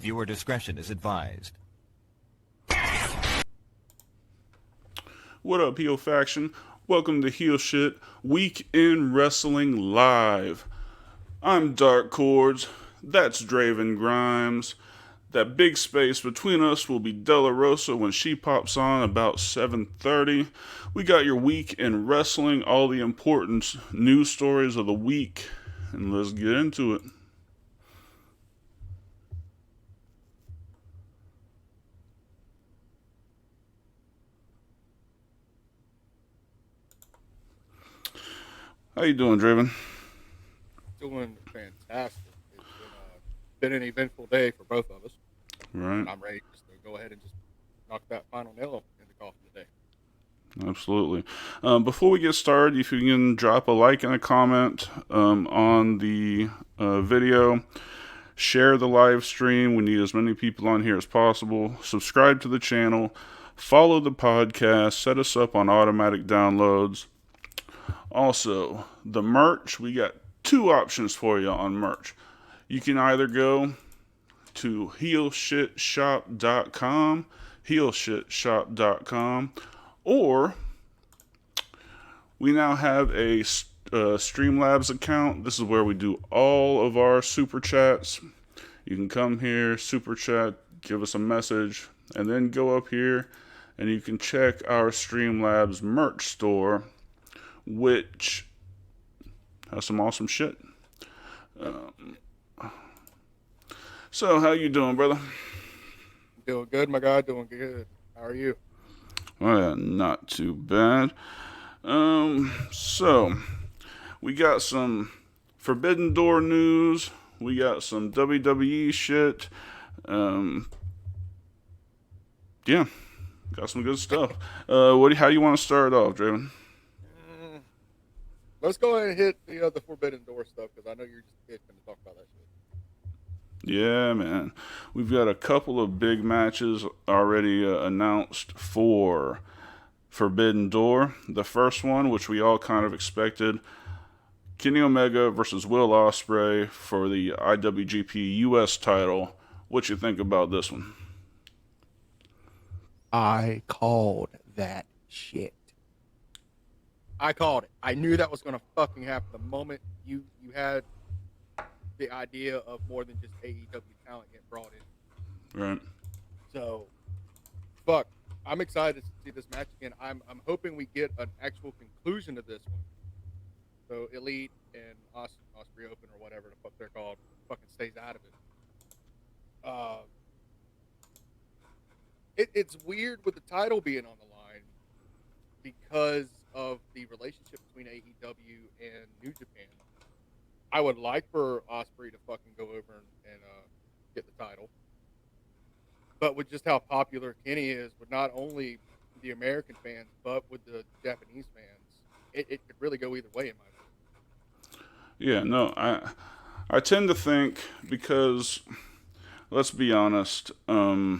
Viewer discretion is advised. What up, Heel Faction? Welcome to Heel Shit Week in Wrestling Live. I'm Dark Cordz. That's Draven Grimes. That big space between us will be Della Rosa when she pops on about 7:30. We got your week in wrestling, all the important news stories of the week, and let's get into it. How you doing, Draven? Doing fantastic. It's been an eventful day for both of us. Right. And I'm ready just to go ahead and just knock that final nail in the coffin today. Absolutely. Before we get started, if you can drop a like and a comment on the video, share the live stream. We need as many people on here as possible. Subscribe to the channel. Follow the podcast. Set us up on automatic downloads. Also, the merch, we got two options for you on merch. You can either go to heelshitshop.com, or we now have a Streamlabs account. This is where we do all of our super chats. You can come here, super chat, give us a message, and then go up here and you can check our Streamlabs merch store, which has some awesome shit. So, how you doing, brother? Doing good, my guy. Doing good. How are you? Oh, yeah, not too bad. So, we got some Forbidden Door news. We got some WWE shit. Yeah, got some good stuff. How do you want to start off, Draven? Let's go ahead and hit the Forbidden Door stuff, because I know you're just itching to talk about that shit. Yeah, man. We've got a couple of big matches already announced for Forbidden Door. The first one, which we all kind of expected, Kenny Omega versus Will Ospreay for the IWGP US title. What you think about this one? I called that shit. I called it. I knew that was going to fucking happen the moment you had the idea of more than just AEW talent getting brought in. Right. So, fuck. I'm excited to see this match again. I'm hoping we get an actual conclusion to this one. So Elite and Osprey Open or whatever the fuck they're called fucking stays out of it. It's weird with the title being on the line because of the relationship between AEW and New Japan. I would like for Osprey to fucking go over and get the title. But with just how popular Kenny is with not only the American fans, but with the Japanese fans, it could really go either way in my opinion. Yeah, no, I tend to think, because, let's be honest, I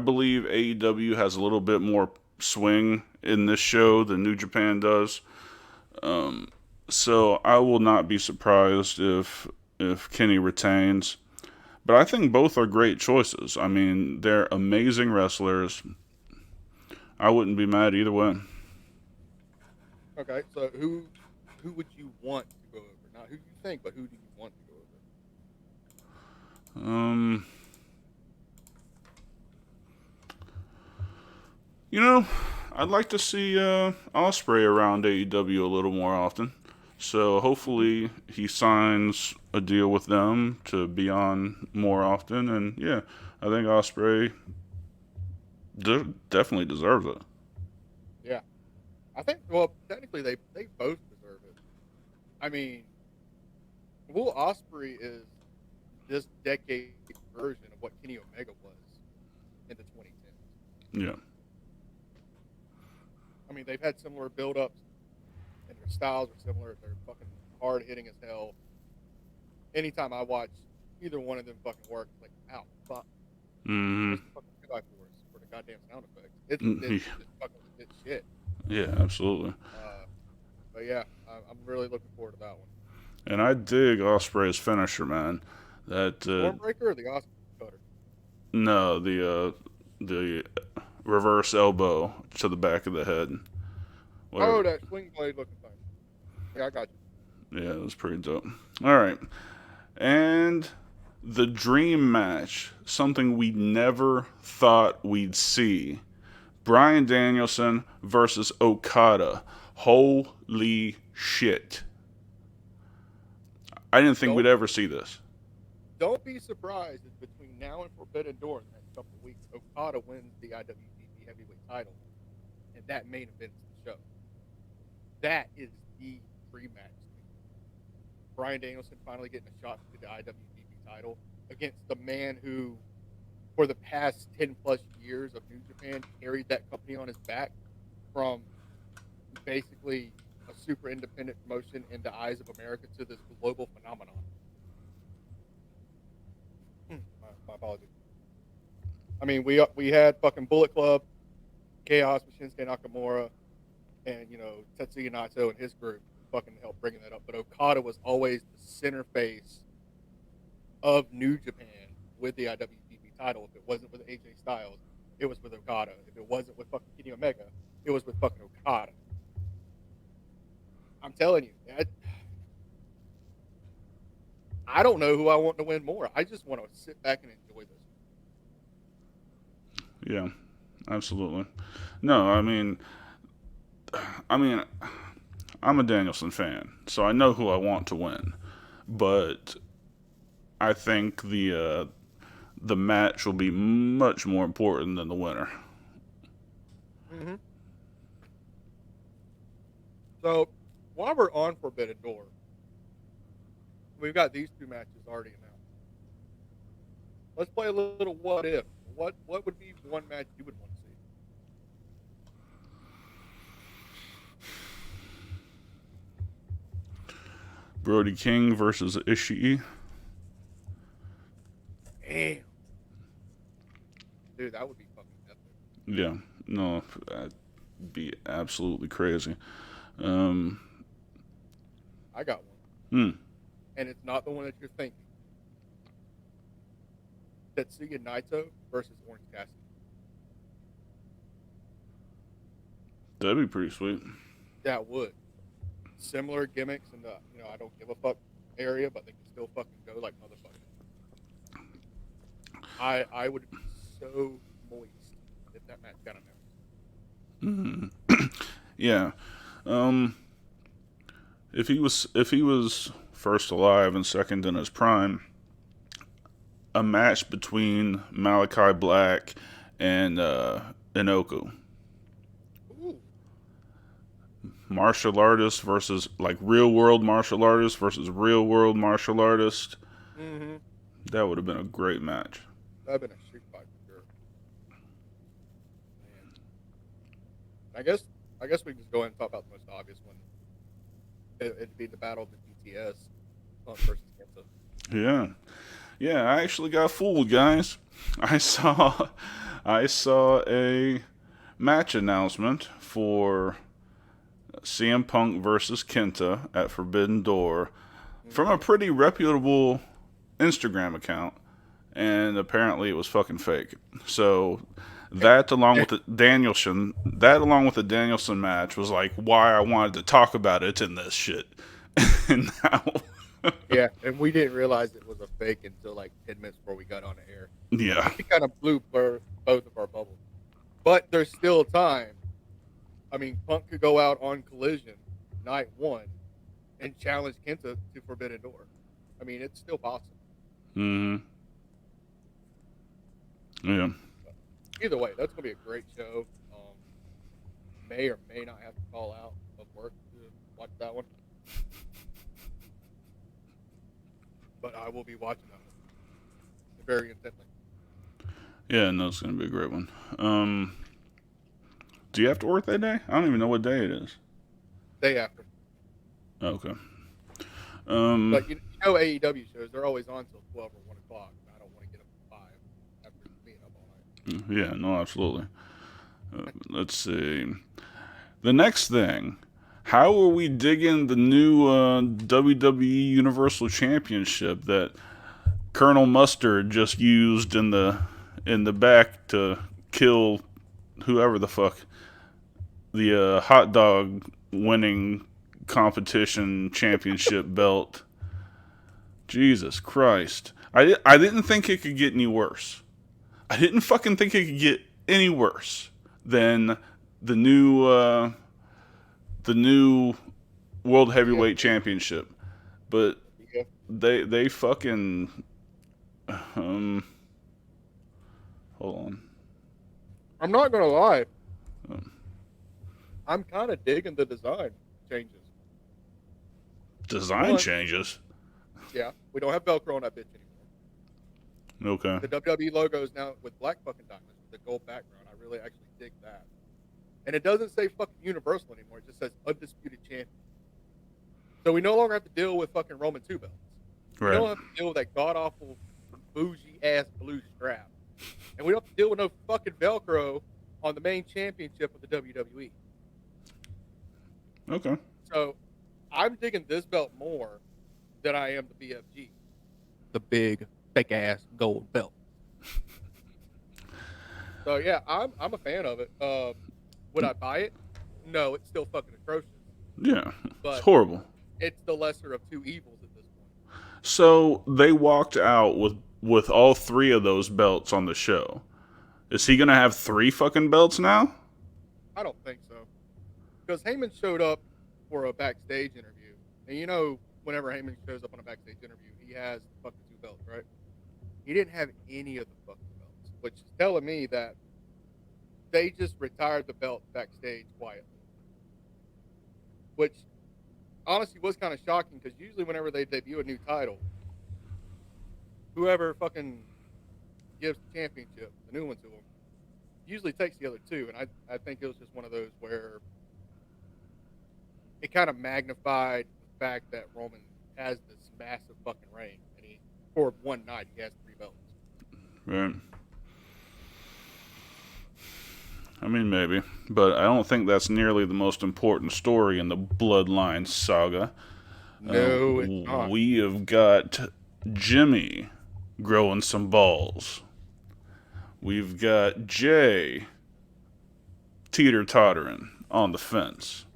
believe AEW has a little bit more swing in this show than New Japan does. So I will not be surprised if Kenny retains. But I think both are great choices. I mean, they're amazing wrestlers. I wouldn't be mad either way. Okay, so who would you want to go over? Not who you think, but who do you want to go over? I'd like to see Ospreay around AEW a little more often. So hopefully he signs a deal with them to be on more often. And yeah, I think Ospreay definitely deserves it. Yeah. I think, well, technically they both deserve it. I mean, Will Ospreay is this decade's version of what Kenny Omega was in the 2010s. Yeah. I mean, they've had similar build-ups, and their styles are similar. They're fucking hard-hitting as hell. Anytime I watch either one of them fucking work, it's like, ow, fuck. Mm-hmm. Where's the fucking 2x4s for the goddamn sound effects? It's just fucking legit shit. Yeah, absolutely. But yeah, I'm really looking forward to that one. And I dig Ospreay's finisher, man. That Stormbreaker or the Osprey? cutter. No, the reverse elbow to the back of the head. Whatever. Oh, that swing blade looking thing. Yeah, I got you. Yeah, it was pretty dope. All right. And the dream match, something we never thought we'd see. Bryan Danielson versus Okada. Holy shit. I didn't think we'd ever see this. Don't be surprised if between now and Forbidden Door in the next couple of weeks, Okada wins the IWGP Heavyweight title, and that main events the show. That is the dream match. Bryan Danielson finally getting a shot to the IWGP title against the man who, for the past 10 plus years of New Japan, carried that company on his back from basically a super independent promotion in the eyes of America to this global phenomenon. My apologies. I mean, we had fucking Bullet Club, Chaos with Shinsuke Nakamura, and Tetsuya Naito and his group fucking helped bringing that up. But Okada was always the center face of New Japan with the IWGP title. If it wasn't with AJ Styles, it was with Okada. If it wasn't with fucking Kenny Omega, it was with fucking Okada. I'm telling you, I don't know who I want to win more. I just want to sit back and enjoy this. Yeah, absolutely. No, I mean, I'm a Danielson fan, so I know who I want to win. But I think the match will be much more important than the winner. Mm-hmm. So, while we're on Forbidden Door, we've got these two matches already announced. Let's play a little what if. What would be one match you would want to see? Brody King versus Ishii. Damn. Dude, that would be fucking epic. Yeah, no, that'd be absolutely crazy. I got one. Hmm. And it's not the one that you're thinking. Tetsuya Naito versus Orange Cassidy. That'd be pretty sweet. That would. Similar gimmicks in the I don't give a fuck area, but they can still fucking go like motherfuckers. I would be so moist if that match got announced. Yeah. If he was first alive and second in his prime, a match between Malachi Black and Inoku. Ooh. Martial artist versus real world martial artist versus real world martial artist. Mm-hmm. That would have been a great match. That'd been a street fight for sure. Man. I guess we can just go ahead and talk about the most obvious one. It'd be the battle of the DTS Punk versus Kenta. Yeah. I actually got fooled, guys. I saw a match announcement for CM Punk versus Kenta at Forbidden Door from a pretty reputable Instagram account, and apparently it was fucking fake. So that along with the Danielson match was why I wanted to talk about it in this shit. And now yeah, and we didn't realize it was a fake until 10 minutes before we got on the air. Yeah. We kind of blew both of our bubbles. But there's still time. I mean, Punk could go out on Collision night 1 and challenge Kenta to Forbidden Door. I mean, it's still possible. Mm-hmm. Yeah. Either way, that's going to be a great show. May or may not have to call out of work to watch that one. But I will be watching that one very intently. Yeah, no, it's going to be a great one. Do you have to work that day? I don't even know what day it is. Day after. Okay. But AEW shows, they're always on till 12 or 1 o'clock. I don't want to get up at 5 after being up all night. Yeah, no, absolutely. Let's see. The next thing. How are we digging the new WWE Universal Championship that Colonel Mustard just used in the back to kill whoever the fuck the hot dog winning competition championship belt. Jesus Christ. I didn't think it could get any worse. I didn't fucking think it could get any worse than the new World Heavyweight Championship. But they fucking hold on. I'm not gonna lie. I'm kind of digging the design changes. Design changes? Yeah, we don't have Velcro on that bitch anymore. Okay. The WWE logo is now with black fucking diamonds with the gold background. I really actually dig that. And it doesn't say fucking Universal anymore. It just says Undisputed Champion. So we no longer have to deal with fucking Roman 2 belts. Right. We don't have to deal with that god-awful, bougie-ass blue strap. And we don't have to deal with no fucking Velcro on the main championship of the WWE. Okay. So I'm digging this belt more than I am the BFG. The big, thick-ass gold belt. So yeah, I'm a fan of it. Would I buy it? No, it's still fucking atrocious. Yeah, But it's horrible. It's the lesser of two evils at this point. So they walked out with all three of those belts on the show. Is he gonna have 3 fucking belts now? I don't think so. Because Heyman showed up for a backstage interview. And you know, whenever Heyman shows up on a backstage interview, he has the fucking 2 belts, right? He didn't have any of the fucking belts, which is telling me that they just retired the belt backstage quietly. Which honestly was kind of shocking because usually whenever they debut a new title, whoever fucking gives the championship, the new one to them, usually takes the other 2. And I think it was just one of those where it kind of magnified the fact that Roman has this massive fucking reign. And for one night, he has 3 belts. Right. I mean, maybe. But I don't think that's nearly the most important story in the Bloodline saga. No, it's not. We have got Jimmy growing some balls. We've got Jay teeter-tottering on the fence.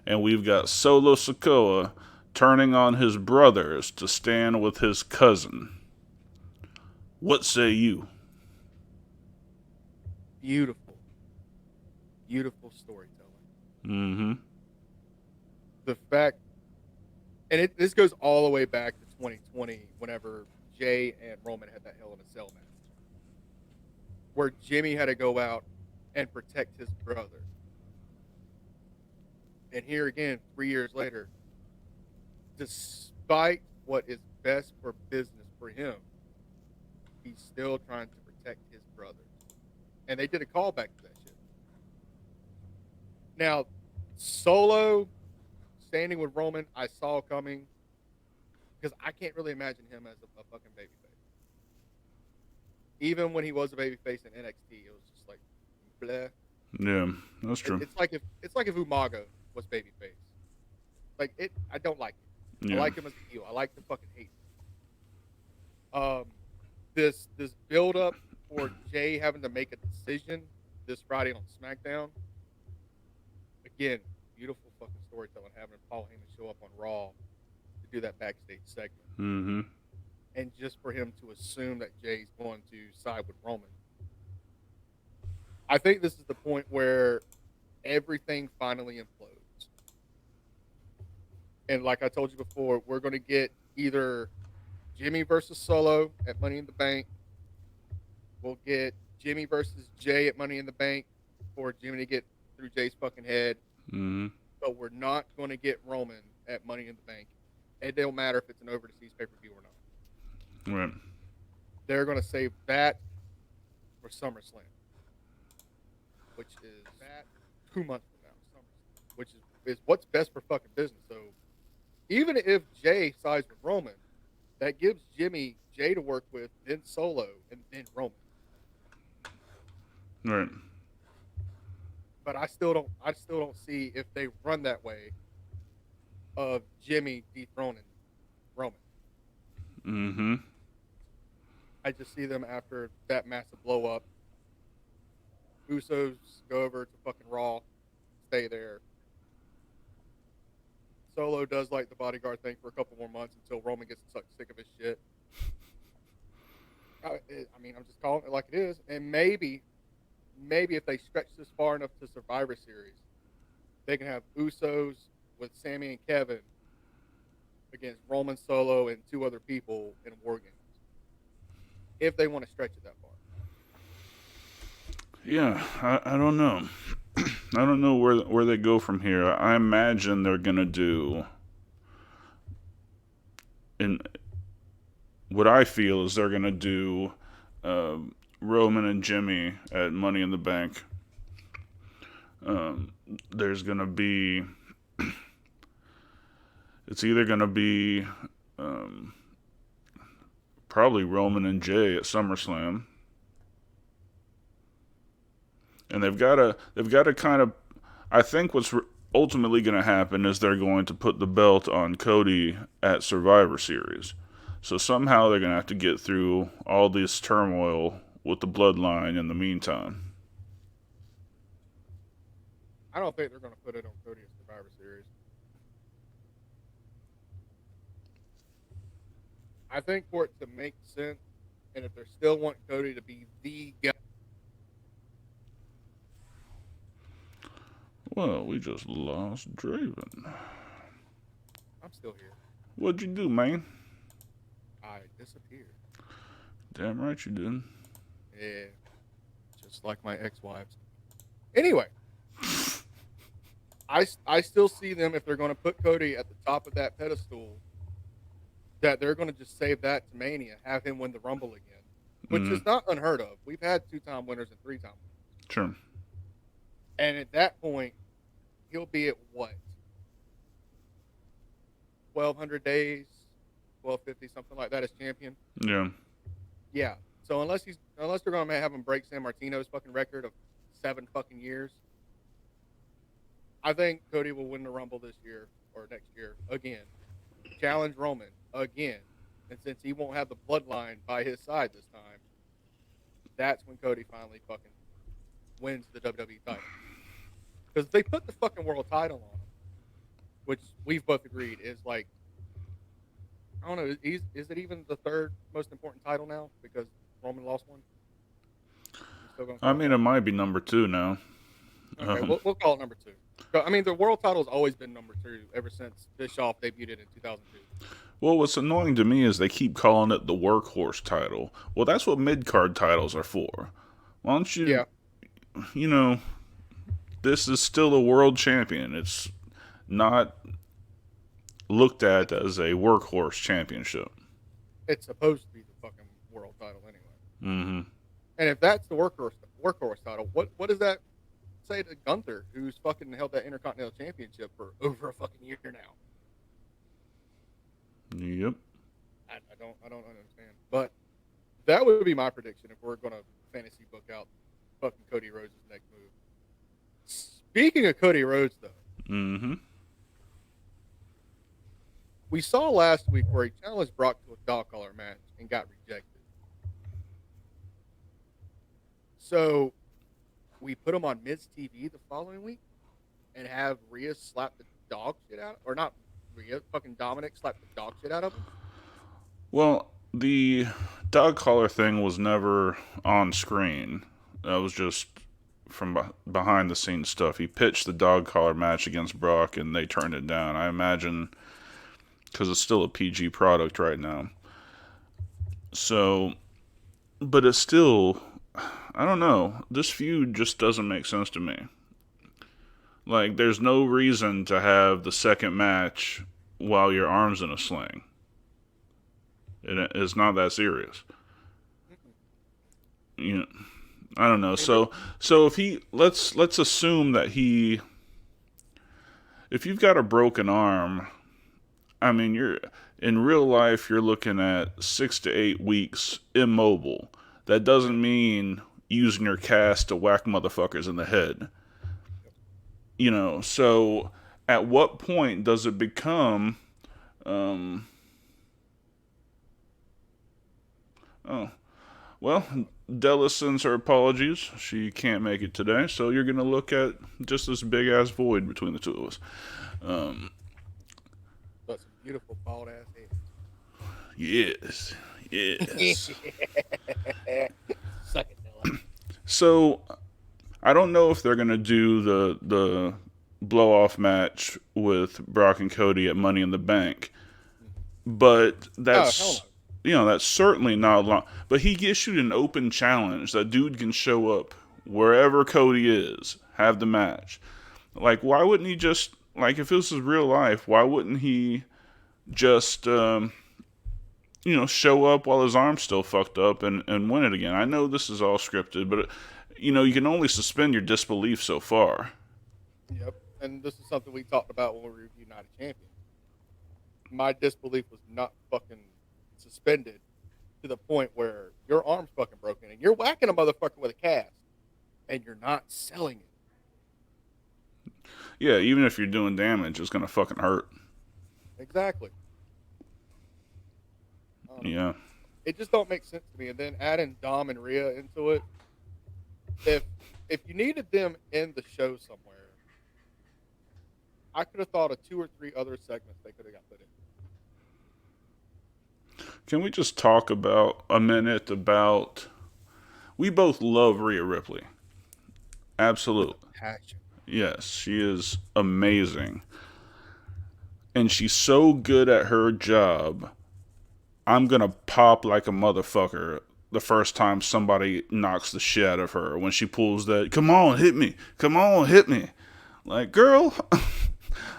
And we've got Solo Sikoa turning on his brothers to stand with his cousin. What say you? Beautiful. Beautiful storytelling. Mm-hmm. The fact, and this goes all the way back to 2020, whenever Jay and Roman had that Hell in a Cell match, where Jimmy had to go out and protect his brother. And here again, 3 years later, despite what is best for business for him, he's still trying to protect his brother. And they did a callback to that shit. Now, Solo standing with Roman, I saw coming because I can't really imagine him as a fucking babyface. Even when he was a babyface in NXT, it was just like, bleh. Yeah, that's true. It's like if Umaga was babyface. Like I don't like it. Yeah. I like him as a heel. I like to fucking hate him. This build up for Jay having to make a decision this Friday on SmackDown. Again, beautiful fucking storytelling, having Paul Heyman show up on Raw to do that backstage segment. Mm-hmm. And just for him to assume that Jay's going to side with Roman. I think this is the point where everything finally implodes. And like I told you before, we're going to get either Jimmy versus Solo at Money in the Bank. We'll get Jimmy versus Jay at Money in the Bank for Jimmy to get through Jay's fucking head. Mm-hmm. But we're not going to get Roman at Money in the Bank. It don't matter if it's an overseas pay-per-view or not. Right. They're going to save that for SummerSlam, which is that 2 months from now. SummerSlam, which is what's best for fucking business. So even if Jay sides with Roman, that gives Jimmy Jay to work with, then Solo, and then Roman. Right. But I still don't see if they run that way of Jimmy dethroning Roman. Mm-hmm. I just see them after that massive blow up. Usos go over to fucking Raw, stay there. Solo does like the bodyguard thing for a couple more months until Roman gets sick of his shit. I mean, I'm just calling it like it is. And maybe if they stretch this far enough to Survivor Series, they can have Usos with Sammy and Kevin against Roman, Solo, and 2 other people in War Games. If they want to stretch it that far. Yeah, I don't know. I don't know where they go from here. I imagine they're gonna do. And what I feel is they're gonna do Roman and Jimmy at Money in the Bank. There's gonna be. It's either gonna be probably Roman and Jay at SummerSlam, and they've got to kind of. I think what's ultimately going to happen is they're going to put the belt on Cody at Survivor Series. So somehow they're going to have to get through all this turmoil with the bloodline in the meantime. I don't think they're going to put it on Cody at Survivor Series. I think for it to make sense, and if they still want Cody to be the guy. Well, we just lost Draven. I'm still here. What'd you do, man? I disappeared. Damn right you did. Yeah. Just like my ex-wives. Anyway. I still see them, if they're going to put Cody at the top of that pedestal, that they're going to just save that to Mania, have him win the Rumble again, which is not unheard of. We've had 2-time winners and 3-time winners. Sure. And at that point, he'll be at what? 1,200 days, 1,250, something like that as champion. Yeah. Yeah. So unless they're going to have him break San Martino's fucking record of 7 fucking years, I think Cody will win the Rumble this year or next year again. Challenge Roman again. And since he won't have the bloodline by his side this time, that's when Cody finally fucking wins the WWE title. Because they put the fucking world title on him, which we've both agreed is like, I don't know, is it even the 3rd most important title now? Because Roman lost one? I mean, it might be number 2 now. Okay, we'll call it number 2. I mean, the world title's always been number 2 ever since Bischoff debuted it in 2002. Well, what's annoying to me is they keep calling it the workhorse title. Well, that's what mid-card titles are for. Why don't you, you know, this is still a world champion. It's not looked at as a workhorse championship. It's supposed to be the fucking world title anyway. Mm-hmm. And if that's the workhorse title, what does that say to Gunther, who's fucking held that Intercontinental Championship for over a fucking year now? Yep. I don't understand. But that would be my prediction if we're gonna fantasy book out fucking Cody Rhodes' next move. Speaking of Cody Rhodes, though, we saw last week where he challenged Brock to a dog collar match and got rejected. So we put him on Miz TV the following week and have Rhea slap the dog shit out, or not Rhea, fucking Dominic slap the dog shit out of him. Well, the dog collar thing was never on screen. That was just from behind the scenes stuff. He pitched the dog collar match against Brock and they turned it down. I imagine because it's still a PG product right now. So, but it's still, I don't know. This feud just doesn't make sense to me. Like, there's no reason to have the second match while your arm's in a sling. It's not that serious. You know, I don't know. So if let's assume that if you've got a broken arm, I mean, you're in real life, you're looking at 6 to 8 weeks immobile. That doesn't mean using your cast to whack motherfuckers in the head. You know, so at what point does it become Oh. Well, Della sends her apologies. She can't make it today, so you're going to look at just this big ass void between the two of us. But some beautiful bald ass head. Yes. Yes. Suck it, Della. So, I don't know if they're going to do the blow off match with Brock and Cody at Money in the Bank, but that's that's certainly not long. But he issued an open challenge that dude can show up wherever Cody is, have the match. Like, why wouldn't he just if this is real life? Why wouldn't he just show up while his arm's still fucked up and win it again? I know this is all scripted, but you can only suspend your disbelief so far. Yep, and this is something we talked about when we reviewed Night of Champions. My disbelief was not fucking suspended to the point where your arm's fucking broken and you're whacking a motherfucker with a cast and you're not selling it. Yeah, even if you're doing damage, it's gonna fucking hurt. Exactly. Yeah. It just don't make sense to me. And then adding Dom and Rhea into it, if you needed them in the show somewhere, I could have thought of 2 or 3 other segments they could have got put in. Can we just talk about a minute about? We both love Rhea Ripley. Absolutely. Passion. Yes, she is amazing. And she's so good at her job. I'm gonna pop like a motherfucker the first time somebody knocks the shit out of her when she pulls that, come on, hit me. Come on, hit me. Like, girl,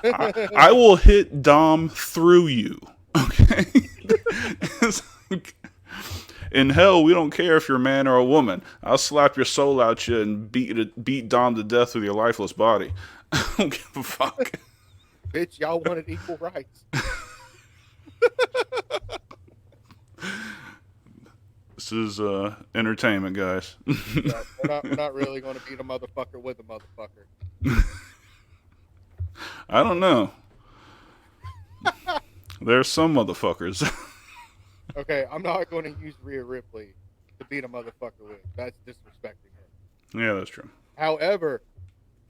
I will hit Dom through you. Okay? In hell, we don't care if you're a man or a woman. I'll slap your soul out you and beat Dom to death with your lifeless body. I don't give a fuck. Bitch, y'all wanted equal rights. This is entertainment, guys. We're not really going to beat a motherfucker with a motherfucker. I don't know. There's some motherfuckers. Okay, I'm not going to use Rhea Ripley to beat a motherfucker with. That's disrespecting her. Yeah, that's true. However,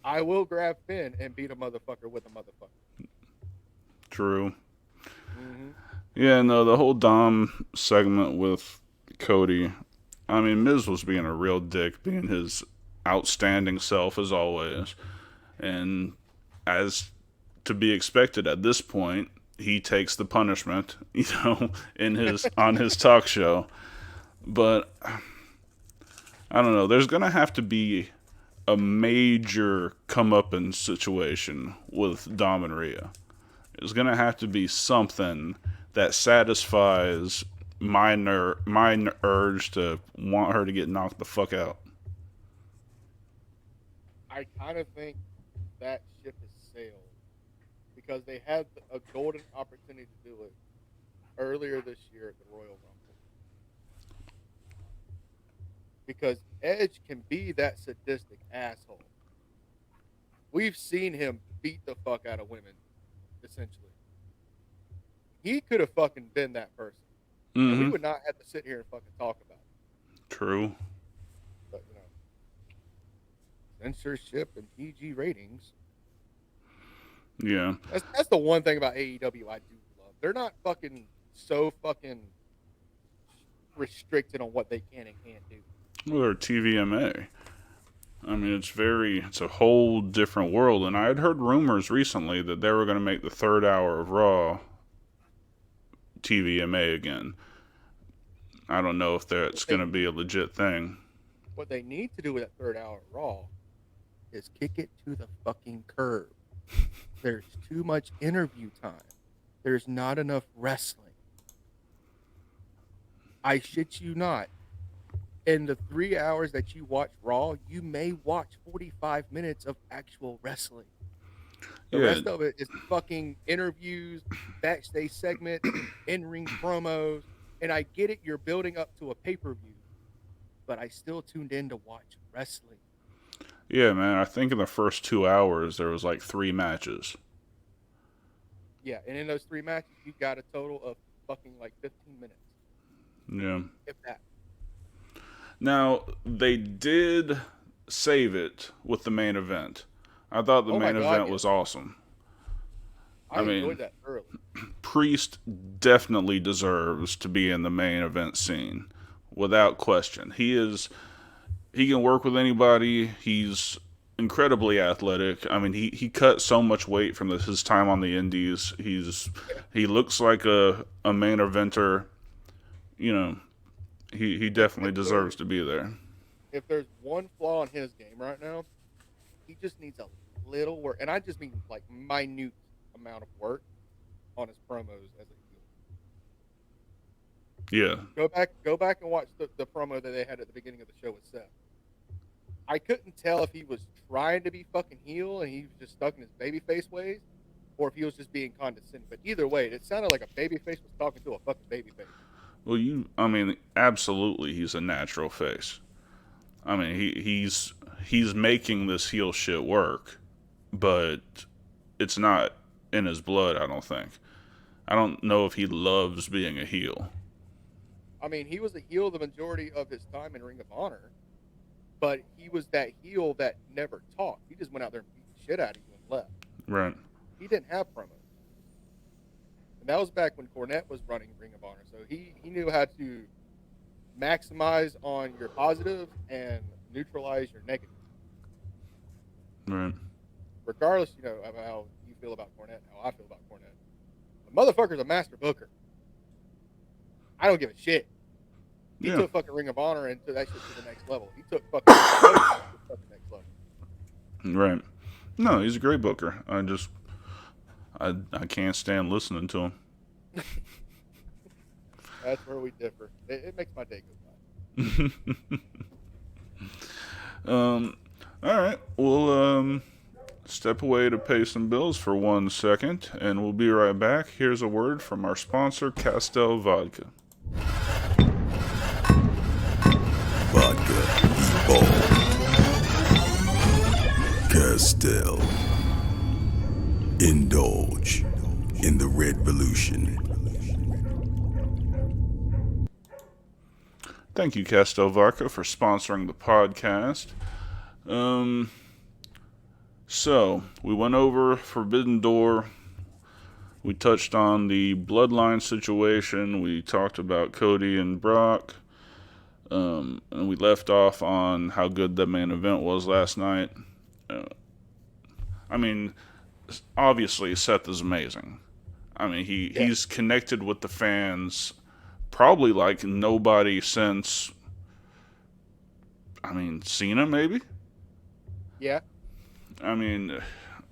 I will grab Finn and beat a motherfucker with a motherfucker. True. Mm-hmm. Yeah, no, the whole Dom segment with Cody, I mean, Miz was being a real dick, being his outstanding self as always. And as to be expected at this point, he takes the punishment, on his talk show. But I don't know, there's gonna have to be a major comeuppance situation with Dom and Rhea. There's gonna have to be something that satisfies my urge to want her to get knocked the fuck out. I kind of think that ship has sailed because they had a golden opportunity to do it earlier this year at the Royal Rumble. Because Edge can be that sadistic asshole. We've seen him beat the fuck out of women, essentially. He could have fucking been that person. Mm-hmm. And we would not have to sit here and fucking talk about it. True. But, censorship and PG ratings. Yeah. That's the one thing about AEW I do love. They're not fucking so fucking restricted on what they can and can't do. Well, they're TVMA. I mean, it's a whole different world. And I had heard rumors recently that they were going to make the third hour of Raw TVMA again. I don't know if that's going to be a legit thing. What they need to do with that third hour of Raw is kick it to the fucking curb. There's too much interview time. There's not enough wrestling. I shit you not. In the 3 hours that you watch Raw, you may watch 45 minutes of actual wrestling. The rest of it is fucking interviews, backstage segments, in-ring promos. And I get it, you're building up to a pay-per-view. But I still tuned in to watch wrestling. Yeah, man. I think in the first 2 hours, there was like 3 matches. Yeah, and in those 3 matches, you got a total of fucking like 15 minutes. Yeah. If that. Now, they did save it with the main event. I thought the Oh my main God, event yeah. was awesome. I mean, enjoyed that thoroughly. Priest definitely deserves to be in the main event scene, without question. He can work with anybody. He's incredibly athletic. I mean, he cut so much weight from his time on the Indies. He looks like a main eventer. You know, he definitely deserves to be there. If there's one flaw in his game right now, he just needs a little work, and I just mean like minute amount of work on his promos as a heel. Yeah, Go back and watch the promo that they had at the beginning of the show with Seth. I couldn't tell if he was trying to be fucking heel and he was just stuck in his babyface ways, or if he was just being condescending. But either way, it sounded like a babyface was talking to a fucking babyface. well, I mean, absolutely, he's a natural face. I mean, he's making this heel shit work, but it's not in his blood. I don't think. I don't know if he loves being a heel. I mean, he was a heel the majority of his time in Ring of Honor, but he was that heel that never talked. He just went out there and beat the shit out of you and left. Right. He didn't have promos. And that was back when Cornette was running Ring of Honor. So he knew how to maximize on your positives and neutralize your negatives. Right. Regardless, of how you feel about Cornette and how I feel about Cornette. The motherfucker's a master booker. I don't give a shit. He took fucking Ring of Honor and took that shit to the next level. He took fucking to the fucking next level. Right. No, he's a great booker. I can't stand listening to him. That's where we differ. It makes my day go by. All right. We'll step away to pay some bills for 1 second, and we'll be right back. Here's a word from our sponsor, Castel Vodka. Vodka, Ebol, Castel. Indulge in the Red Revolution. Thank you, Castel Vodka, for sponsoring the podcast. So, we went over Forbidden Door. We touched on the Bloodline situation. We talked about Cody and Brock. And we left off on how good the main event was last night. I mean, obviously, Seth is amazing. I mean, he's connected with the fans probably like nobody since, Cena, maybe? Yeah. I mean,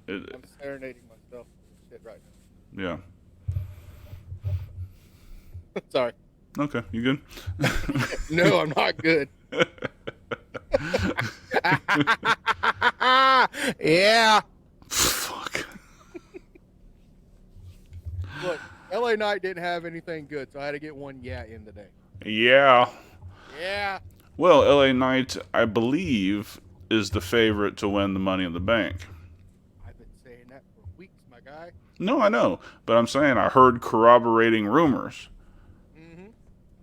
I'm serenading myself with shit right now. Yeah. Sorry. Okay, you good? No, I'm not good. Yeah. Fuck. Look, LA Knight didn't have anything good, so I had to get one in today. Yeah. Yeah. Well, LA Knight, I believe, is the favorite to win the Money in the Bank. I've been saying that for weeks, my guy. No, I know, but I'm saying I heard corroborating rumors. Mm-hmm.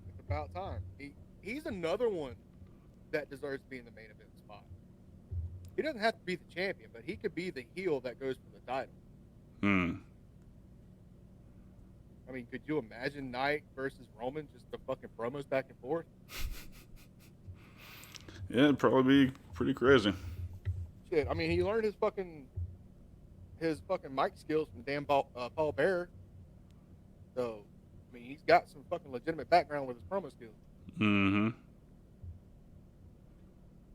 It's about time. He's another one that deserves to be in the main event spot. He doesn't have to be the champion, but he could be the heel that goes for the title. I mean, could you imagine Knight versus Roman, just the fucking promos back and forth? Yeah, it'd probably be pretty crazy. Shit, I mean, he learned his fucking mic skills from damn Paul Bearer. So, I mean, he's got some fucking legitimate background with his promo skills. Mm-hmm.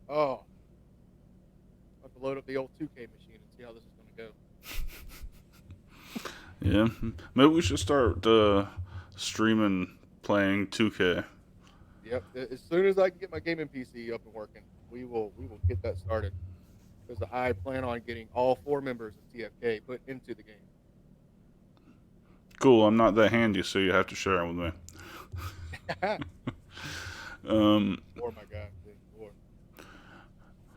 Oh. I'll have to load up the old 2K machine and see how this is going to go. Yeah, maybe we should start streaming playing 2K. Yep. As soon as I can get my gaming PC up and working, we will get that started. Because I plan on getting all 4 members of TFK put into the game. Cool. I'm not that handy, so you have to share it with me. Or my guy. Or.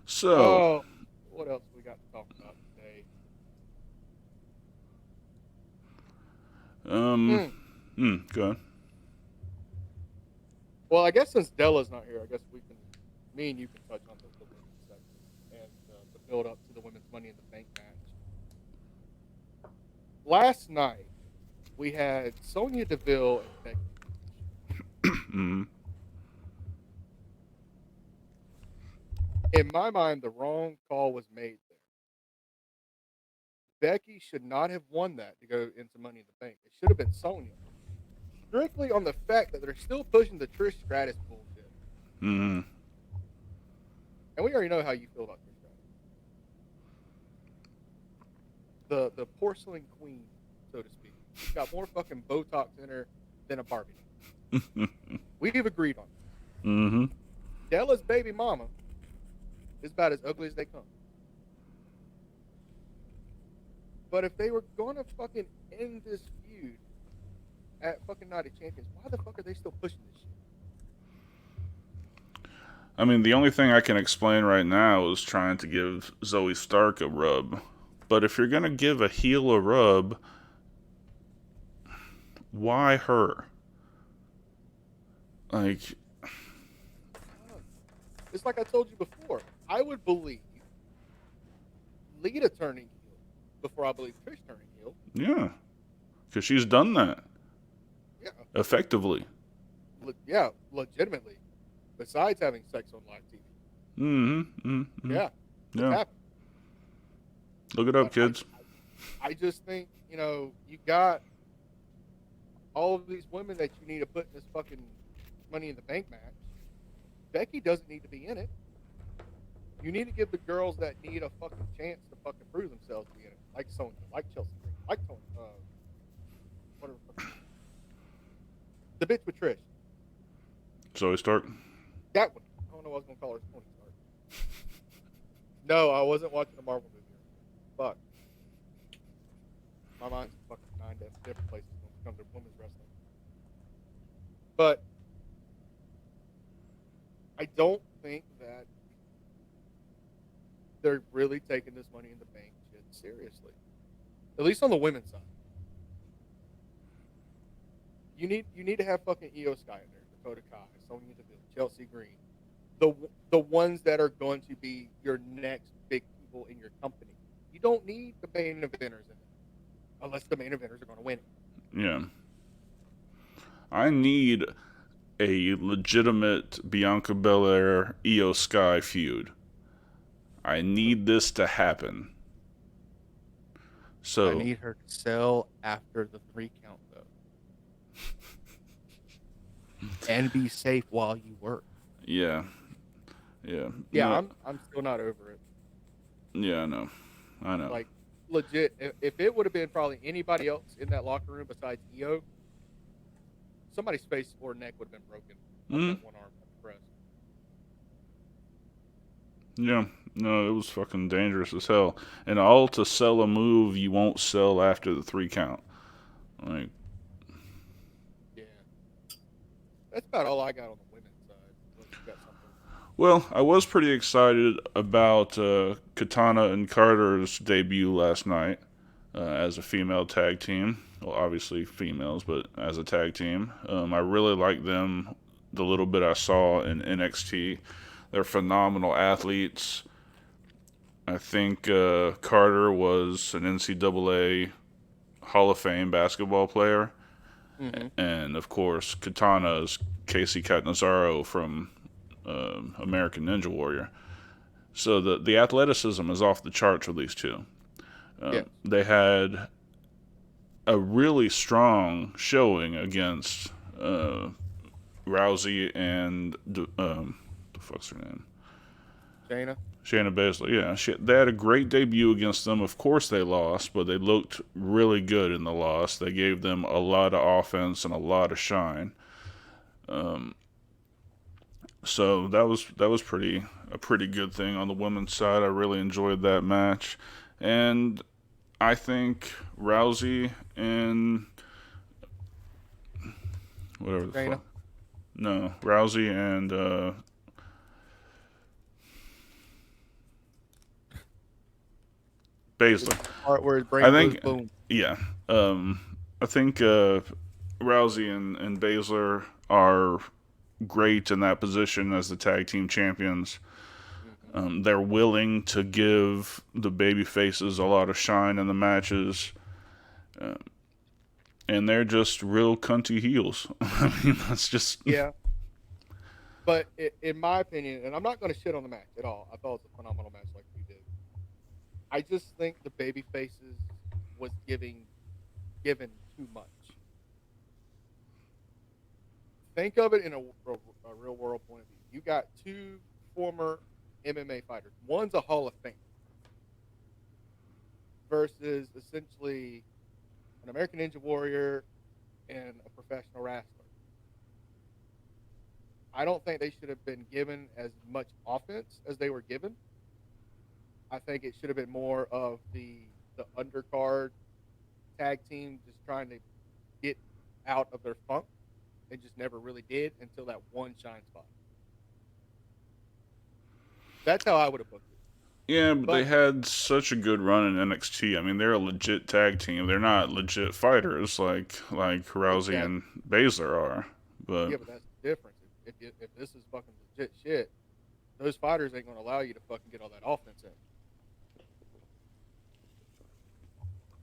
So. What else we got to talk about today? Go ahead. Well, I guess since Della's not here, I guess we can me and you can touch on the women's section and the build up to the women's Money in the Bank match. Last night we had Sonya Deville and Becky. In my mind, the wrong call was made there. Becky should not have won that to go into Money in the Bank. It should have been Sonya. Strictly on the fact that they're still pushing the Trish Stratus bullshit. Mm-hmm. And we already know how you feel about Trish Stratus. The porcelain queen, so to speak. She's got more fucking Botox in her than a Barbie. We've agreed on that. Mm-hmm. Della's baby mama is about as ugly as they come. But if they were going to fucking end this feud at fucking Night of Champions, why the fuck are they still pushing this shit? I mean, the only thing I can explain right now is trying to give Zoe Stark a rub. But if you're going to give a heel a rub, why her? Like, it's like I told you before. I would believe Lita turning heel before I believe Trish turning heel. yeah. Because she's done that. Yeah. Effectively. Yeah, legitimately. Besides having sex on live TV. Mm-hmm. Mm-hmm. Yeah. It's Yeah. happened. Look it up, But kids. I just think, you got all of these women that you need to put in this fucking Money in the Bank match. Becky doesn't need to be in it. You need to give the girls that need a fucking chance to fucking prove themselves to be in it. Like Sonya, like Chelsea Green, like Tony, whatever. The bitch with Trish. Zoe Stark. That one. I don't know what I was going to call her. Tony Stark. No, I wasn't watching a Marvel movie. Fuck. My mind's fucking 9 different places when it comes to women's wrestling. But I don't think that they're really taking this Money in the Bank shit seriously. At least on the women's side. You need to have fucking Io Sky in there, Dakota Kai, Sonya Deville, Chelsea Green. The ones that are going to be your next big people in your company. You don't need the main eventers in it. Unless the main eventers are going to win it. Yeah. I need a legitimate Bianca Belair Io Sky feud. I need this to happen. So I need her to sell after the 3 count though. And be safe while you work. Yeah. Yeah. Yeah, No, I'm still not over it. yeah, I know. Like, legit, if it would have been probably anybody else in that locker room besides Io, somebody's face or neck would have been broken. That one arm press. Yeah. No, it was fucking dangerous as hell. And all to sell a move you won't sell after the 3 count. Like, Yeah. That's about all I got on the women's side. Unless you got something. well, I was pretty excited about Katana and Carter's debut last night as a female tag team. Well, obviously females, but as a tag team. I really like them, the little bit I saw in NXT. They're phenomenal athletes. I think Carter was an NCAA Hall of Fame basketball player. Mm-hmm. And, of course, Katana is Casey Catanzaro from American Ninja Warrior. So the athleticism is off the charts with these two. Yes. They had a really strong showing against Rousey and the fuck's her name? Shayna Baszler. Yeah, they had a great debut against them. Of course they lost, but they looked really good in the loss. They gave them a lot of offense and a lot of shine. So that was a pretty good thing on the women's side. I really enjoyed that match, and I think Rousey and whatever the Shayna? fuck. No, Rousey and Baszler. Part where his brain I think, goes boom. yeah. I think Rousey and Baszler are great in that position as the tag team champions. Mm-hmm. They're willing to give the baby faces a lot of shine in the matches. Uh, and they're just real cunty heels. I mean, that's just... Yeah. But in my opinion, and I'm not going to shit on the match at all. I thought it was a phenomenal match like you did. I just think the baby faces was given too much. Think of it in a real world point of view. You got two former MMA fighters. One's a Hall of Fame versus essentially an American Ninja Warrior and a professional wrestler. I don't think they should have been given as much offense as they were given. I think it should have been more of the undercard tag team just trying to get out of their funk and just never really did until that one shine spot. That's how I would have booked it. Yeah, but they had such a good run in NXT. I mean, they're a legit tag team. They're not legit fighters like Rousey and Baszler are. But yeah, but that's the difference. If this is fucking legit shit, those fighters ain't going to allow you to fucking get all that offense in.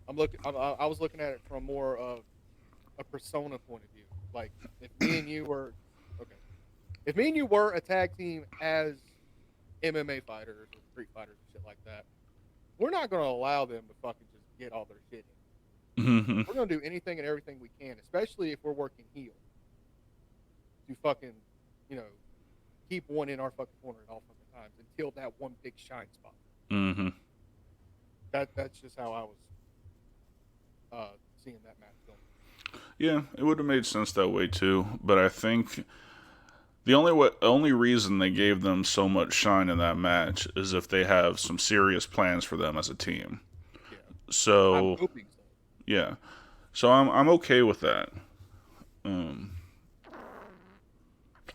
I was looking at it from more of a persona point of view. Like, if me and you were a tag team as MMA fighters or street fighters and shit like that, we're not going to allow them to fucking just get all their shit in. mm-hmm. We're going to do anything and everything we can, especially if we're working heel, to fucking, keep one in our fucking corner at all fucking times until that one big shine spot. Mm-hmm. That's just how I was seeing that match going. Yeah, it would have made sense that way too. But I think the only reason they gave them so much shine in that match is if they have some serious plans for them as a team. Yeah. So I'm hoping so. Yeah, so I'm okay with that.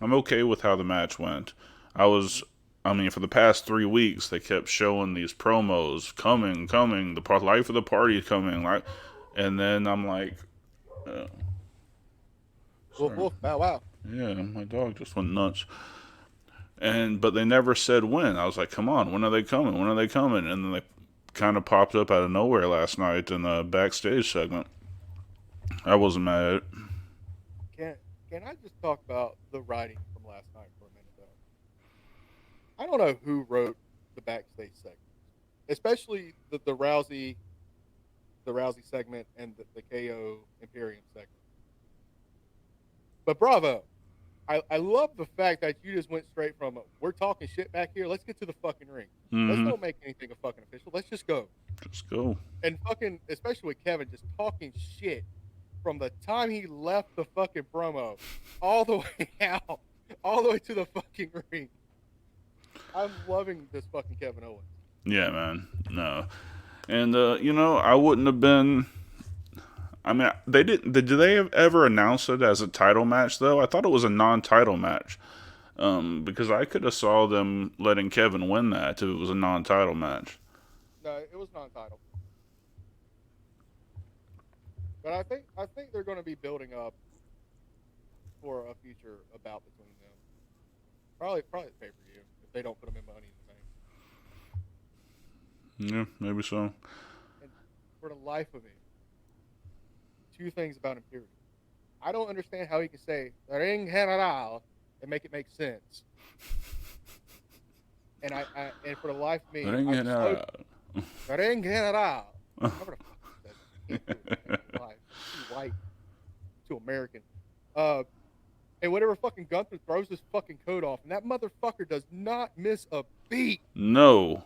I'm okay with how the match went. I mean, for the past 3 weeks, they kept showing these promos coming, the life of the party coming, like, and then I'm like, Woof, bow wow. Yeah, my dog just went nuts. But they never said when. I was like, come on, when are they coming? When are they coming? And then they kind of popped up out of nowhere last night in the backstage segment. I wasn't mad at it. Can I just talk about the writing from last night for a minute, though? I don't know who wrote the backstage segment, especially the Rousey segment and the KO Imperium segment. But bravo. I love the fact that you just went straight from, we're talking shit back here, let's get to the fucking ring. Mm-hmm. Let's don't make anything a fucking official. Let's just go. Just go. And fucking, especially with Kevin, just talking shit from the time he left the fucking promo all the way out, all the way to the fucking ring. I'm loving this fucking Kevin Owens. Yeah, man. No. And, I wouldn't have been... I mean, they didn't... Did they ever announce it as a title match, though? I thought it was a non-title match. Because I could have saw them letting Kevin win that if it was a non-title match. No, it was non-title. But I think they're going to be building up for a future bout between them. Probably the pay-per-view if they don't put them in Money in the Bank. Yeah, maybe so. And for the life of me, two things about Imperium. I don't understand how he can say Ring General and make it make sense. And and for the life of me, Ring General. Ring General. Too white, too American. And whenever fucking Gunther throws his fucking coat off, and that motherfucker does not miss a beat. No.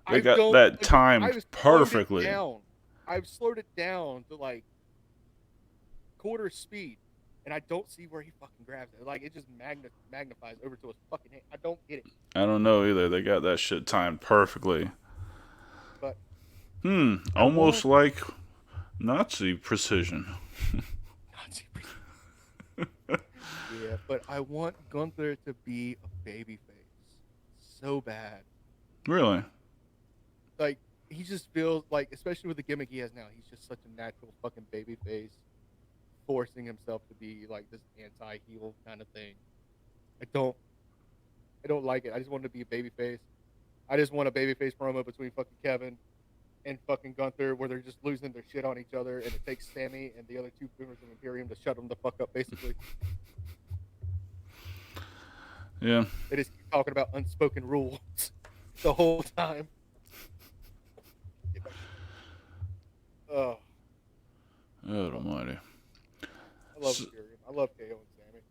They got that timed perfectly. I've slowed it down to like quarter speed, and I don't see where he fucking grabs it. Like, it just magnifies over to his fucking hand. I don't get it. I don't know either. They got that shit timed perfectly. But almost like Nazi precision. Nazi precision. Yeah, but I want Gunther to be a babyface so bad. Really? Like, he just feels like, especially with the gimmick he has now, he's just such a natural fucking babyface, forcing himself to be like this anti-heel kind of thing. I don't. I don't like it. I just want it to be a babyface. I just want a babyface promo between fucking Kevin and fucking Gunther where they're just losing their shit on each other, and it takes Sammy and the other two members of Imperium to shut them the fuck up, basically. Yeah. They just keep talking about unspoken rules the whole time. Oh. God almighty. I love Imperium. I love KO and Sammy.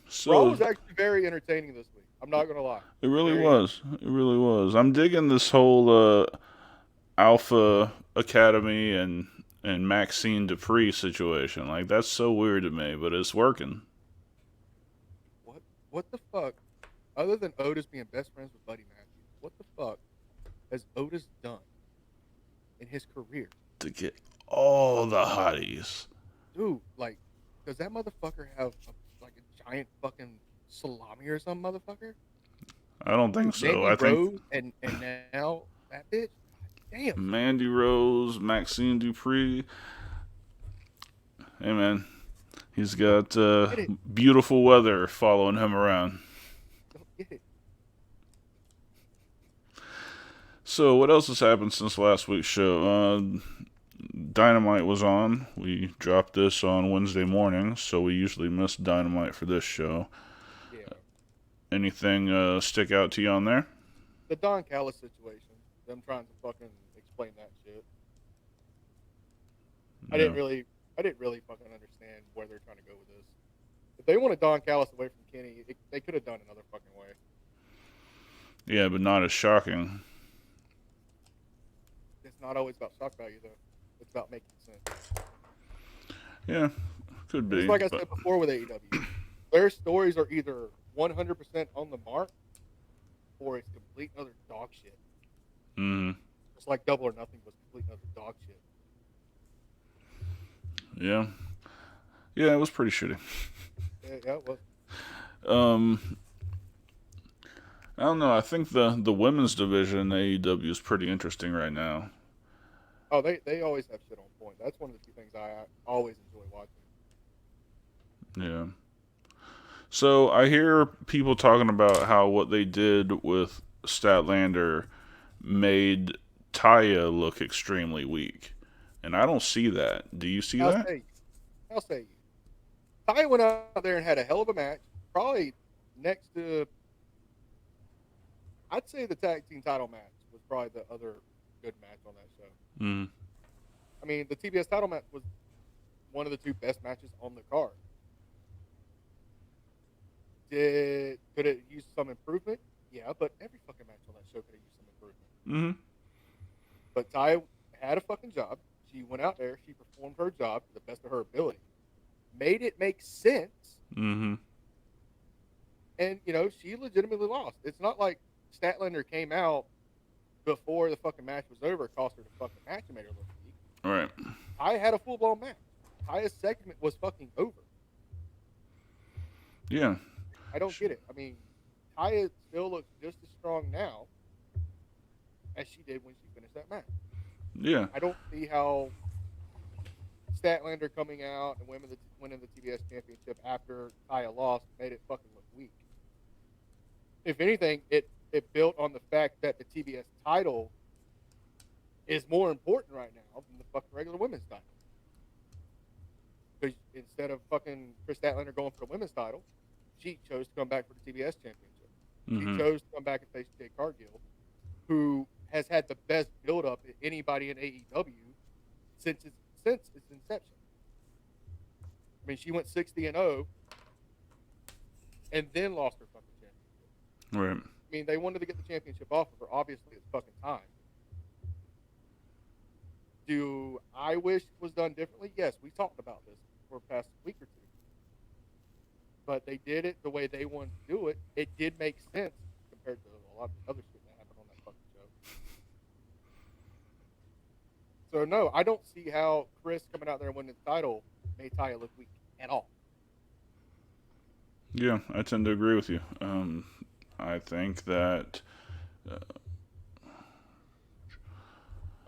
So Raw was actually very entertaining this week. I'm not gonna lie. it really was. It really was. I'm digging this whole Alpha Academy and Maxine Dupree situation. Like, that's so weird to me, but it's working. What the fuck? Other than Otis being best friends with Buddy Matthews, what the fuck has Otis done in his career To get all the hotties. Dude, like, does that motherfucker have a giant fucking salami or some motherfucker? I don't think so. Mandy I think Rose and now that bitch. Damn. Mandy Rose, Maxine Dupree. Hey man, he's got beautiful weather following him around. Don't get it. So what else has happened since last week's show? Dynamite was on. We dropped this on Wednesday morning, so we usually miss Dynamite for this show. Yeah. Anything stick out to you on there? The Don Callis situation. Them trying to fucking explain that shit. I didn't really fucking understand where they're trying to go with this. If they wanted Don Callis away from Kenny, they could have done another fucking way. Yeah, but not as shocking. It's not always about shock value, though. It's about making sense. Yeah, could be. It's like I said before with AEW. Their stories are either 100% on the mark or it's complete other dog shit. Mm-hmm. It's like Double or Nothing was complete other dog shit. Yeah. Yeah, it was pretty shitty. Yeah, it was. I don't know. I think the women's division in AEW is pretty interesting right now. Oh, they always have shit on point. That's one of the few things I always enjoy watching. Yeah. So I hear people talking about how what they did with Statlander made Taya look extremely weak. And I don't see that. Do you see that? I'll say you. Taya went out there and had a hell of a match. Probably next to, I'd say the tag team title match was probably the other good match on that show. Mm. I mean, the TBS title match was one of the two best matches on the card. Could it use some improvement? Yeah, but every fucking match on that show could have used some improvement. Mm-hmm. But Taya had a fucking job. She went out there. She performed her job to the best of her ability. Made it make sense. Mm-hmm. And, she legitimately lost. It's not like Statlander came out before the fucking match was over, cost her the fucking match and made her look weak. All right. Taya had a full-blown match. Taya's segment was fucking over. Yeah. I don't get it. I mean, Taya still looks just as strong now as she did when she finished that match. Yeah. I don't see how Statlander coming out and winning the TBS championship after Taya lost made it fucking look weak. If anything, it built on the fact that the TBS title is more important right now than the fucking regular women's title. Because instead of fucking Chris Statlander going for the women's title, she chose to come back for the TBS championship. Mm-hmm. She chose to come back and face Jade Cargill, who has had the best build-up of anybody in AEW since its inception. I mean, she went 60-0 and then lost her fucking championship. Right. I mean, they wanted to get the championship off of her. Obviously, it's fucking time. Do I wish it was done differently? Yes, we talked about this for the past week or two. But they did it the way they wanted to do it. It did make sense compared to a lot of other shit that happened on that fucking show. So, no, I don't see how Chris coming out there and winning the title made Taya look weak at all. Yeah, I tend to agree with you. I think that... I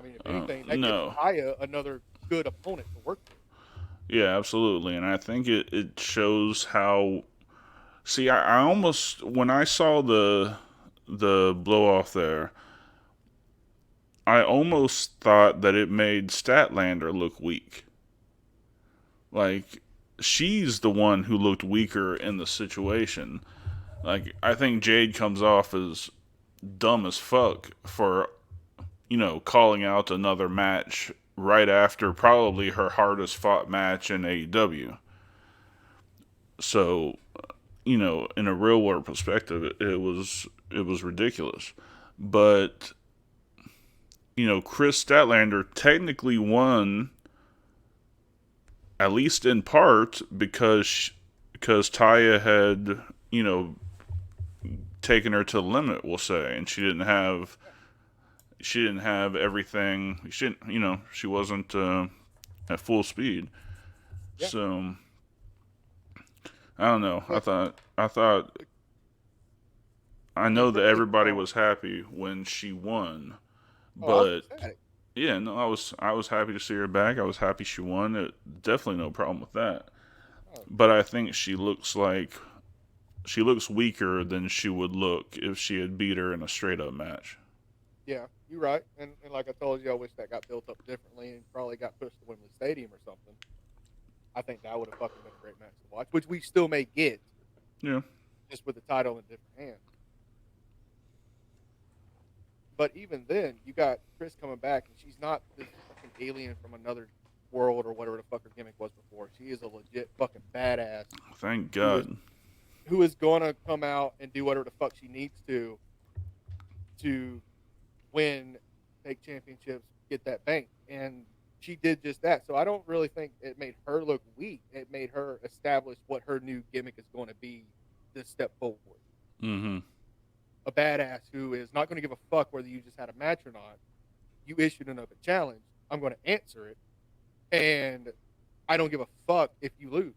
mean, if anything, that gives Taya another good opponent to work with. Yeah, absolutely. And I think it shows how See, I almost when I saw the blow off there, I almost thought that it made Statlander look weak. Like she's the one who looked weaker in the situation. Like I think Jade comes off as dumb as fuck for calling out another match right after probably her hardest fought match in AEW. So, in a real world perspective, it was ridiculous. But Chris Statlander technically won, at least in part, because Taya had taken her to the limit, we'll say, and she didn't have everything. She wasn't at full speed. Yeah. So I don't know. I know that everybody was happy when she won, but yeah, no, I was happy to see her back. I was happy she won. Definitely no problem with that. But I think she looks weaker than she would look if she had beat her in a straight up match. Yeah, you're right. And like I told you, I wish that got built up differently and probably got pushed to Wembley Stadium or something. I think that would have fucking been a great match to watch, which we still may get. Yeah. Just with the title in a different hand. But even then, you got Chris coming back, and she's not this fucking alien from another world or whatever the fuck her gimmick was before. She is a legit fucking badass. Thank God. Who is going to come out and do whatever the fuck she needs to win, take championships, get that bank. And she did just that. So I don't really think it made her look weak. It made her establish what her new gimmick is going to be this step forward. Mm-hmm. A badass who is not going to give a fuck whether you just had a match or not. You issued another challenge. I'm going to answer it. And I don't give a fuck if you lose.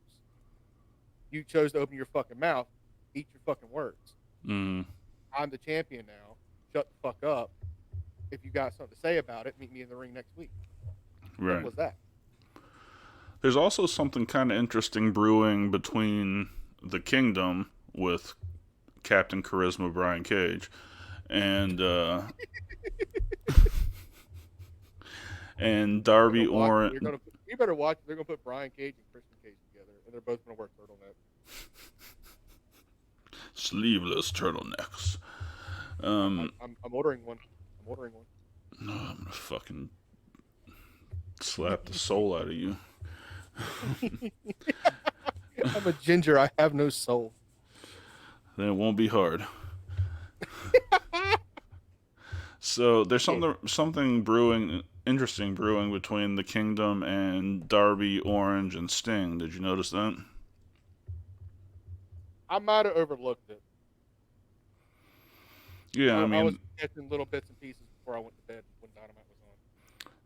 You chose to open your fucking mouth, eat your fucking words. Mm-hmm. I'm the champion now. Shut the fuck up. If you got something to say about it, meet me in the ring next week. Right. What was that? There's also something kind of interesting brewing between the Kingdom with Captain Charisma Brian Cage and and Darby Orton. You better watch. They're gonna put Brian Cage and Christian Cage together, and they're both gonna wear turtlenecks. Sleeveless turtlenecks. I'm ordering one. No, I'm gonna fucking slap the soul out of you. I'm a ginger. I have no soul. Then it won't be hard. So there's something interesting brewing between the Kingdom and Darby, Orange, and Sting. Did you notice that? I might have overlooked it. Yeah, I was catching little bits and pieces before I went to bed when Dynamite was on.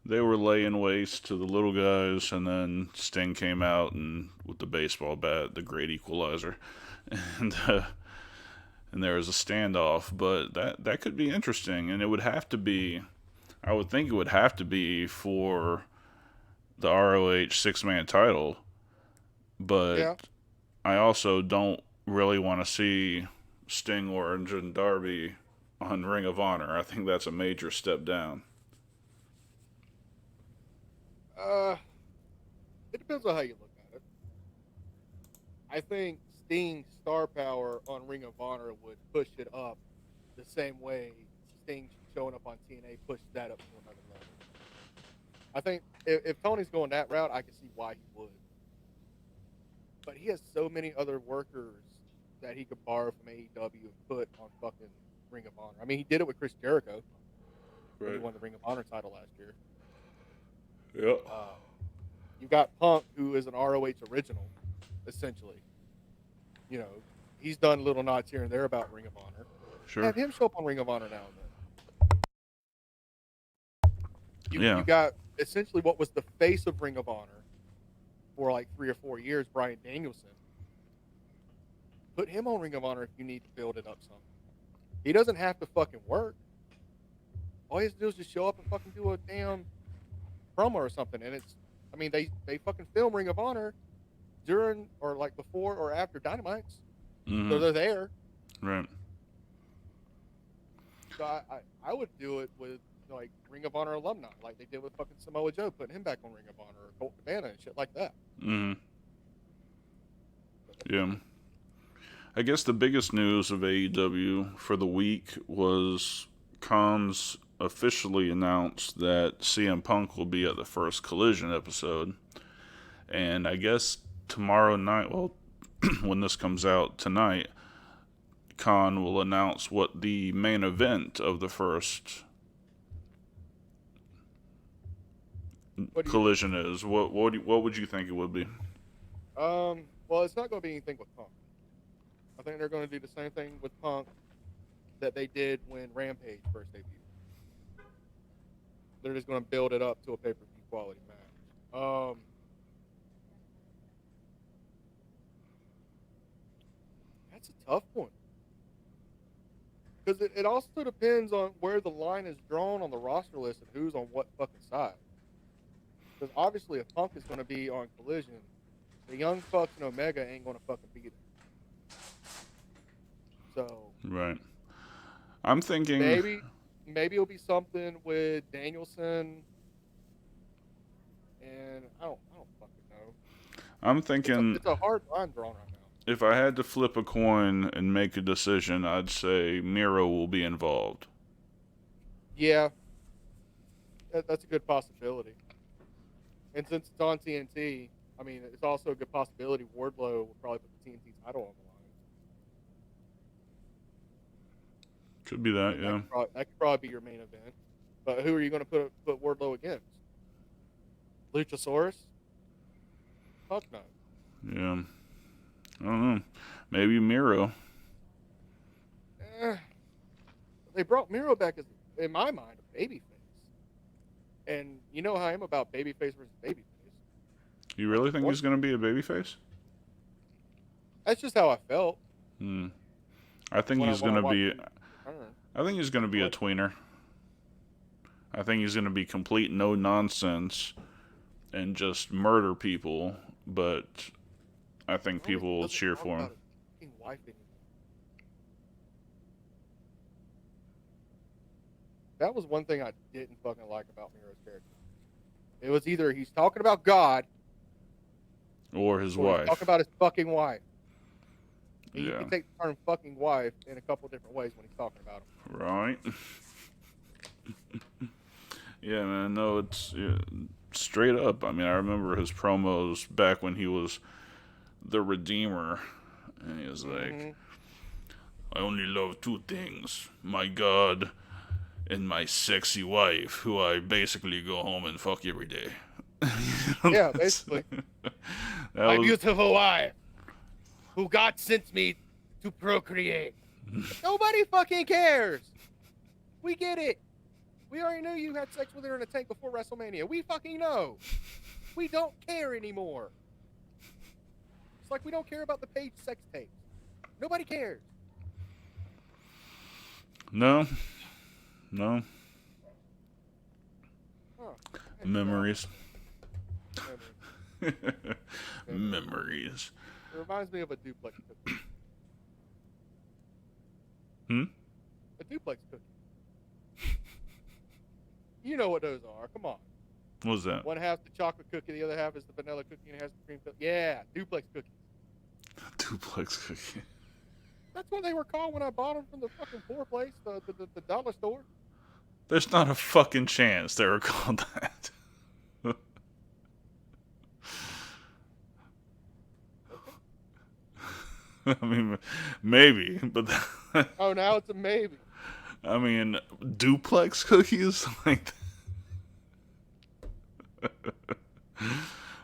They were laying waste to the little guys, and then Sting came out and with the baseball bat, the great equalizer, and there was a standoff. But that could be interesting, and it would have to be. I would think it would have to be for the ROH 6-man title, but yeah. I also don't really want to see Sting, Orange, and Darby on Ring of Honor. I think that's a major step down. It depends on how you look at it. I think Sting's star power on Ring of Honor would push it up the same way Sting showing up on TNA pushed that up to another level. I think if Tony's going that route, I can see why he would. But he has so many other workers that he could borrow from AEW and put on fucking Ring of Honor. I mean, he did it with Chris Jericho when he won the Ring of Honor title last year. Yep. You've got Punk, who is an ROH original, essentially. You know, he's done little nods here and there about Ring of Honor. Sure. Have him show up on Ring of Honor now and then. You got essentially what was the face of Ring of Honor for like 3 or 4 years, Bryan Danielson. Put him on Ring of Honor if you need to build it up some. He doesn't have to fucking work. All he has to do is just show up and fucking do a damn promo or something. And I mean, they fucking film Ring of Honor during or like before or after Dynamites. So they're there. Right. So I would do it with like Ring of Honor alumni, like they did with fucking Samoa Joe, putting him back on Ring of Honor, or Colt Cabana and shit like that. Yeah. I guess the biggest news of AEW for the week was Khan's officially announced that CM Punk will be at the first Collision episode. And I guess tomorrow night, well, when this comes out tonight, Khan will announce what the main event of the first Collision is. What would you think it would be? Well, it's not going to be anything with Punk. I think they're going to do the same thing with Punk that they did when Rampage first debuted. They're just going to build it up to a pay-per-view quality match. That's a tough one. Because it also depends on where the line is drawn on the roster list and who's on what fucking side. Because obviously, if Punk is going to be on Collision, the Young Bucks and Omega ain't going to fucking be there. So right, I'm thinking maybe it'll be something with Danielson, and I don't fucking know. I'm thinking it's a hard line drawn right now. If I had to flip a coin and make a decision, I'd say Miro will be involved. Yeah, that's a good possibility. And since it's on TNT, I mean, it's also a good possibility Wardlow will probably put the TNT title on the line. Could be that, yeah. That could probably be your main event. But who are you going to put Wardlow against? Luchasaurus? Fuck no. Yeah. I don't know. Maybe Miro. They brought Miro back as, in my mind, a babyface. And you know how I am about babyface versus babyface. You really think he's going to be a babyface? That's just how I felt. I think he's going to be... I think he's going to be a tweener. I think he's going to be complete no nonsense and just murder people, but I think people will cheer for him. That was one thing I didn't fucking like about Miro's character. It was either he's talking about God or his wife. He's talking about his fucking wife. Yeah. You can take the term fucking wife in a couple different ways when he's talking about him. Right. Yeah, man. No, it's straight up. I mean, I remember his promos back when he was the Redeemer. And he was like, I only love two things. My God and my sexy wife, who I basically go home and fuck every day. Yeah, basically. My beautiful wife, who God sent me to procreate. Nobody fucking cares. We get it. We already knew you had sex with her in a tank before WrestleMania. We fucking know. We don't care anymore. It's like we don't care about the Paige sex tapes. Nobody cares. No. Huh. Memories. Memories. It reminds me of a duplex cookie. A duplex cookie. You know what those are. Come on. What was that? One half's the chocolate cookie, the other half is the vanilla cookie, and it has the cream cookie. Yeah, duplex cookies. Duplex cookie. That's what they were called when I bought them from the fucking poor place, the dollar store. There's not a fucking chance they were called that. I mean, maybe, but... Oh, now it's a maybe. I mean, duplex cookies? Like...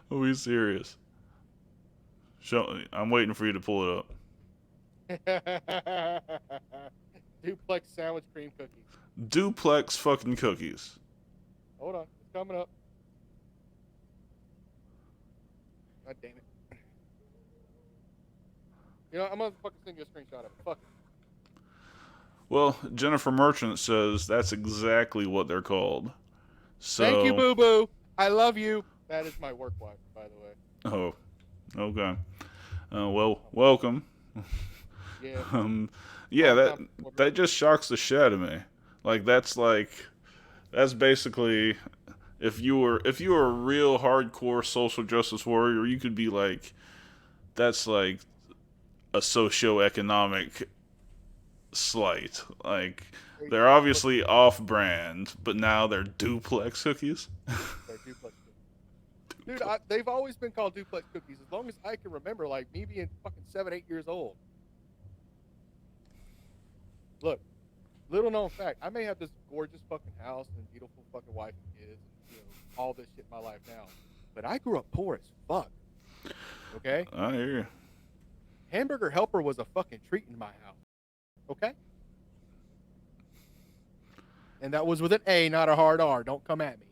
Are we serious? I'm waiting for you to pull it up. Duplex sandwich cream cookies. Duplex fucking cookies. Hold on, it's coming up. God damn it. You know, I'm gonna fucking send you a screenshot of it. Fuck it. Well, Jennifer Merchant says that's exactly what they're called. So... Thank you, Boo Boo. I love you. That is my work wife, by the way. Oh, okay. Well, welcome. Yeah. Yeah, Long time that just shocks the shit out of me. That's basically if you were a real hardcore social justice warrior, you could be like, that's like a socioeconomic slight. Like, they're obviously off-brand, but now they're duplex cookies. They're duplex cookies. Dude, they've always been called duplex cookies as long as I can remember, like me being fucking 7, 8 years old. Look, little known fact, I may have this gorgeous fucking house and beautiful fucking wife and kids and, all this shit in my life now. But I grew up poor as fuck. Okay? I hear you. Hamburger Helper was a fucking treat in my house. Okay? And that was with an A, not a hard R. Don't come at me.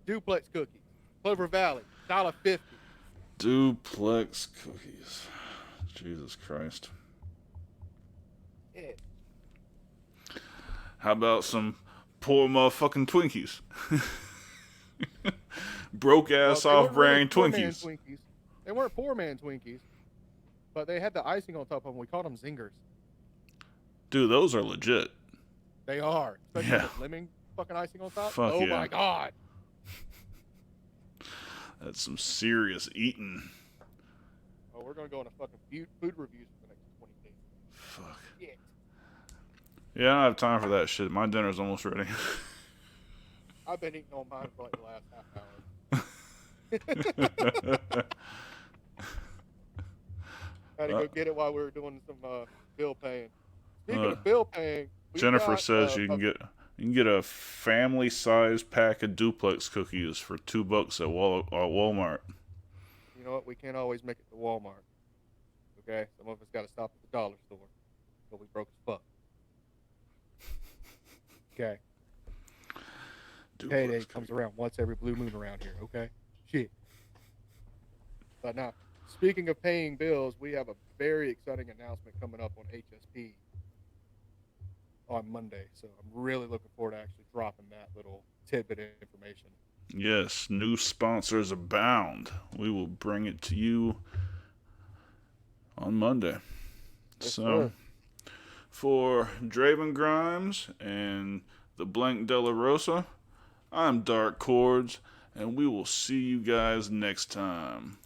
Duplex cookies. Clover Valley. $1.50. Duplex cookies. Jesus Christ. Yeah. How about some poor motherfucking Twinkies? Broke ass off-brand Twinkies. They weren't poor man Twinkies, but they had the icing on top of them. We called them zingers. Dude, those are legit. They are. Especially Yeah. with lemon fucking icing on top. Fuck oh yeah. my god. That's some serious eating. Oh, we're gonna go on a fucking food reviews for the next 20 days. Fuck. Yeah. Yeah, I don't have time for that shit. My dinner's almost ready. I've been eating on mine for like the last half hour. Had to go get it while we were doing some bill paying. Speaking of bill paying, Jennifer says you can get a family-sized pack of duplex cookies for $2 at Walmart. You know what? We can't always make it to Walmart. Okay, some of us got to stop at the dollar store, but we broke as fuck. Okay. Payday comes around once every blue moon around here. Okay. Shit. But now, speaking of paying bills, we have a very exciting announcement coming up on HSP on Monday. So I'm really looking forward to actually dropping that little tidbit of information. Yes, new sponsors abound. We will bring it to you on Monday. Yes, so, sir. for Draven Grimes and the Blank De La Rosa, I'm Dark Cordz, and we will see you guys next time.